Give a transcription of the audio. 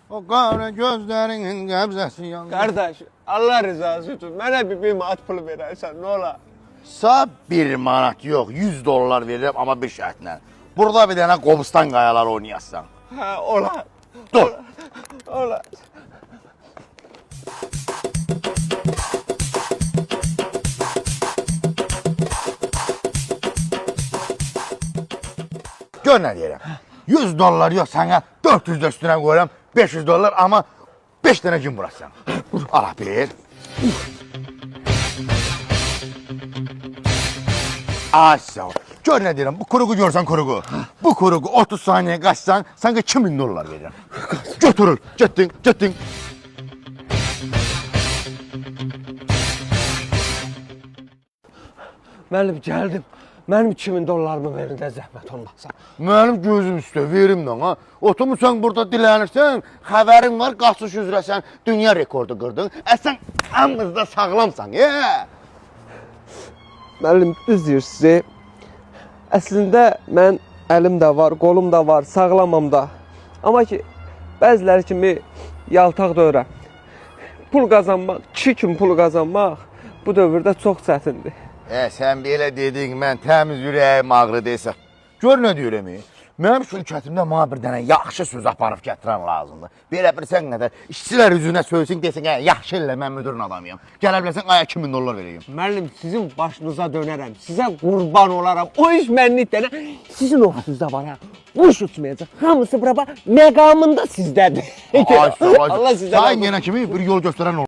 O qara gözlərinin qəbzəsi yandı. Kardeş, Allah rızası için mənə bir at pulu verərsən, ne ola? Sağ 1 manat yox, 100 dollar verirəm amma bir şərtlə. Burada bir dənə Qobustan qayalar oynayassan. Ha, ola. Dur. Ola. Gör nə deyirəm. 100 dollar yox, sənə 400 də üstünə qoyuram, 500 dollar amma 5 dənə gün buraxsan. Allah bir. Ay sağ ol. Gör nə deyirəm, bu kuruğu görsən kuruğu. Bu kuruğu 30 saniyə qaçsan, sənə 2000 dollar verirəm. Götürül, getdin. Müəllim, gəldim. Mənim 2000 dollarımı verin də zəhmət olmazsa. Mənim gözüm üstə verim lan ha. Oturmuşsan burada dilənirsən, xəbərin var, qaçış üzrəsən, dünya rekordu qırdın. Sən hamımızda sağlamsan, Müəllim, düz deyirsiniz. Əslində mən əlim də var, qolum da var, sağlamam da. Amma ki, bəziləri kimi yaltaq deyirəm. Pul qazanmaq, kişi kimi pul qazanmaq bu dövrdə çox çətindir. Sən belə dedin, mən təmiz ürəyim ağrı desə. Gör nə deyirəm, mənim şirkətimdə mənə bir dənə yaxşı söz aparıb gətirən lazımdır. Belə bilsən qədər, işçilər üzünə söyləsin desin, yaxşı elə mən müdürün adamıyam. Gələ biləsən, aya 2000 dollar vereyim. Müəllim, sizin başınıza dönərəm, sizə qurban olaram. O iş mənlikdə, sizin oxusuzda var ha. Bu iş uçmayacaq, hamısı bura məqamında sizdədir. Ay, sağ ol. Allah sizdən Sən yenə kimi bir yol göstərən olur.